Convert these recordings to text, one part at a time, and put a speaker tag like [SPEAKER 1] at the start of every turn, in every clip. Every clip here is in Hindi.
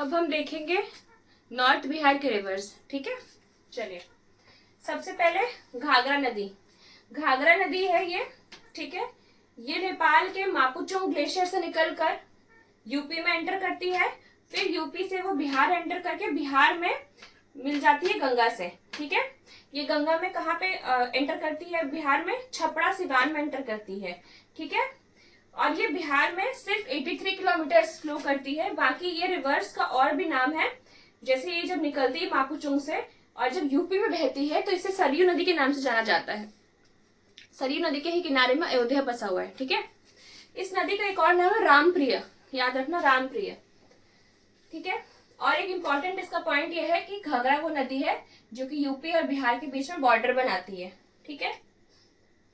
[SPEAKER 1] अब हम देखेंगे नॉर्थ बिहार के रिवर्स। ठीक है, चलिए सबसे पहले घाघरा नदी। घाघरा नदी है ये, ठीक है। ये नेपाल के मापुचोंग ग्लेशियर से निकलकर यूपी में एंटर करती है, फिर यूपी से वो बिहार एंटर करके बिहार में मिल जाती है गंगा से। ठीक है, ये गंगा में कहाँ पे एंटर करती है? बिहार में छपरा सिवान में एंटर करती है। ठीक है, और ये बिहार में सिर्फ 83 किलोमीटर फ्लो करती है। बाकी ये रिवर्स का और भी नाम है, जैसे ये जब निकलती है मापुचुंग से और जब यूपी में बहती है तो इसे सरयू नदी के नाम से जाना जाता है। सरयू नदी के ही किनारे में अयोध्या बसा हुआ है। ठीक है, इस नदी का एक और नाम है रामप्रिय, याद रखना रामप्रिय। ठीक है, और एक इम्पॉर्टेंट इसका पॉइंट ये है कि घाघरा वो नदी है जो कि यूपी और बिहार के बीच में बॉर्डर बनाती है। ठीक है,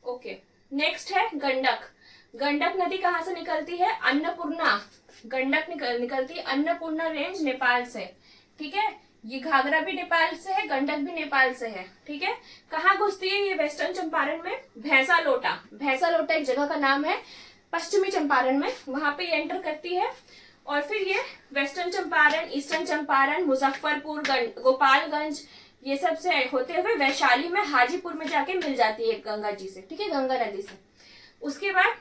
[SPEAKER 1] ओके। नेक्स्ट है गंडक। गंडक नदी कहाँ से निकलती है? अन्नपूर्णा। गंडक निकलती है अन्नपूर्णा रेंज नेपाल से। ठीक है, ये घाघरा भी नेपाल से है, गंडक भी नेपाल से है। ठीक है, कहाँ घुसती है ये? वेस्टर्न चंपारण में भैंसा लोटा। भैंसा लोटा एक जगह का नाम है पश्चिमी चंपारण में, वहां पे एंटर करती है और फिर ये वेस्टर्न चंपारण, ईस्टर्न चंपारण, मुजफ्फरपुर, गोपालगंज, ये सब से होते हुए वैशाली में हाजीपुर में जाके मिल जाती है गंगा जी से। ठीक है, गंगा नदी से। उसके बाद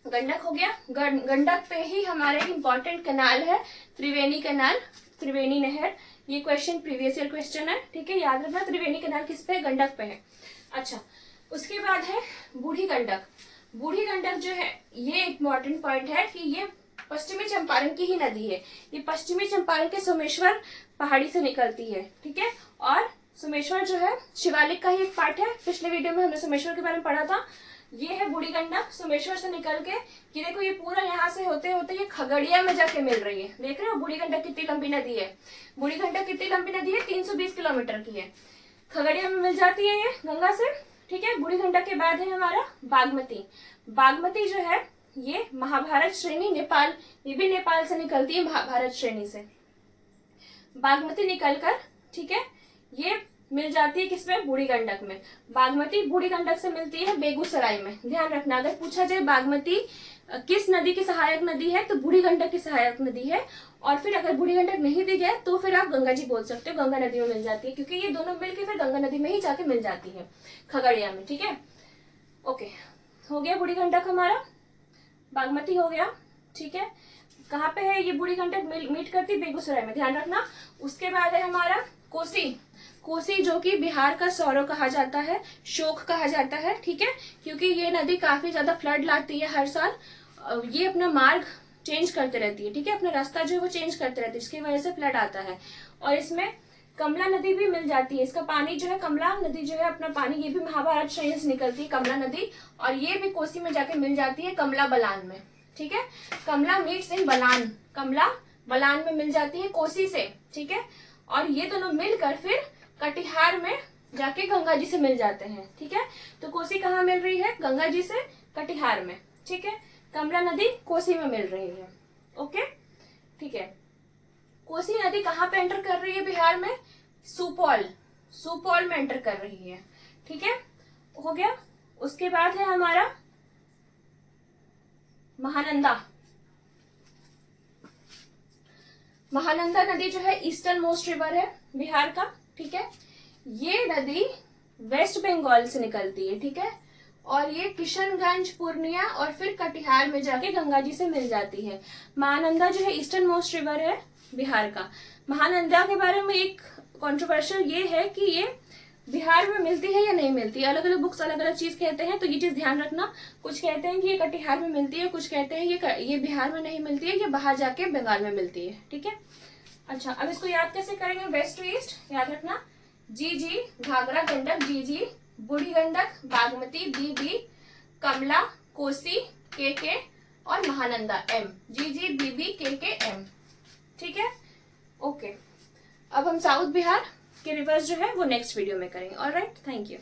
[SPEAKER 1] गंडक हो गया। गंडक पे ही हमारे इम्पोर्टेंट कैनाल है त्रिवेणी कैनाल, त्रिवेणी नहर। ये क्वेश्चन प्रीवियस ईयर क्वेश्चन है। ठीक है, याद रखना त्रिवेणी कैनाल किस पे है? गंडक पे है। अच्छा, उसके बाद है बूढ़ी गंडक। बूढ़ी गंडक जो है ये इम्पोर्टेंट पॉइंट है कि ये पश्चिमी चंपारण की ही नदी है। ये पश्चिमी चंपारण के सोमेश्वर पहाड़ी से निकलती है। ठीक है, और सोमेश्वर जो है शिवालिक का ही एक पार्ट है। पिछले वीडियो में हमने सोमेश्वर के बारे में पढ़ा था। ये है बूढ़ी गंडक, सोमेश्वर से निकल के ये देखो, ये पूरा यहाँ से होते होते ये खगड़िया में जाके मिल रही है। देख रहे हो बूढ़ी गंडक कितनी लंबी नदी है? बूढ़ी गंडक कितनी लंबी नदी है? 320 किलोमीटर की है। खगड़िया में मिल जाती है ये गंगा से। ठीक है, बूढ़ी गंडक के बाद है हमारा बागमती। बागमती जो है ये महाभारत श्रेणी, नेपाल, ये भी नेपाल से निकलती है महाभारत श्रेणी से। बागमती निकलकर, ठीक है, ये मिल जाती है किसमें? बूढ़ी गंडक में। बागमती बूढ़ी गंडक से मिलती है बेगूसराय में। ध्यान रखना, अगर पूछा जाए बागमती किस नदी की सहायक नदी है तो बूढ़ी गंडक की सहायक नदी है। और फिर अगर बूढ़ी गंडक नहीं दी जाए तो फिर आप गंगा जी बोल सकते हो, गंगा नदी में मिल जाती है, क्योंकि ये दोनों मिलकर फिर गंगा नदी में ही जाके मिल जाती है खगड़िया में। ठीक है, ओके, हो गया बूढ़ी गंडक हमारा, बागमती हो गया। ठीक है, कहाँ पे है ये बूढ़ी गंडक? मीट करती बेगूसराय में, ध्यान रखना। उसके बाद है हमारा कोसी। कोसी जो कि बिहार का सौरव कहा जाता है, शोक कहा जाता है। ठीक है, क्योंकि ये नदी काफी ज्यादा फ्लड लाती है हर साल। ये अपना मार्ग चेंज करते रहती है। ठीक है, अपना रास्ता जो है वो चेंज करते रहती है, जिसकी वजह से फ्लड आता है। और इसमें कमला नदी भी मिल जाती है। इसका पानी जो है, कमला नदी जो है अपना पानी, ये भी महाभारत श्रेणी से निकलती है कमला नदी, और ये भी कोसी में जाके मिल जाती है कमला बलान में। ठीक है, कमला मीट्स इन बलान, कमला बलान में मिल जाती है कोसी से। ठीक है, और ये दोनों मिलकर फिर कटिहार में जाके गंगा जी से मिल जाते हैं। ठीक है, तो कोसी कहाँ मिल रही है? गंगा जी से कटिहार में। ठीक है, कमला नदी कोसी में मिल रही है। ओके, ठीक है, कोसी नदी कहाँ पे एंटर कर रही है बिहार में? सुपौल, सुपौल में एंटर कर रही है। ठीक है, हो गया। उसके बाद है हमारा महानंदा। महानंदा नदी जो है ईस्टर्न मोस्ट रिवर है बिहार का। ठीक है, ये नदी वेस्ट बंगाल से निकलती है। ठीक है, और ये किशनगंज, पूर्णिया और फिर कटिहार में जाके गंगा जी से मिल जाती है। महानंदा जो है ईस्टर्न मोस्ट रिवर है बिहार का। महानंदा के बारे में एक कंट्रोवर्शियल ये है कि ये बिहार में मिलती है या नहीं मिलती है। अलग अलग बुक्स अलग अलग चीज कहते हैं, तो ये चीज ध्यान रखना। कुछ कहते हैं कि ये कटिहार में मिलती है, कुछ कहते हैं ये बिहार में नहीं मिलती है, ये बाहर जाके बंगाल में मिलती है। ठीक है, अच्छा, अब इसको याद कैसे करेंगे? वेस्ट टू ईस्ट याद रखना। जी, घाघरा गंडक, जी, बूढ़ी गंडक, बागमती, बी, कमला, कोसी, के और महानंदा, एम, जी, बी, के, एम। ठीक है, ओके। अब हम साउथ बिहार के रिवर्स जो है वो नेक्स्ट वीडियो में करेंगे। Alright, thank you.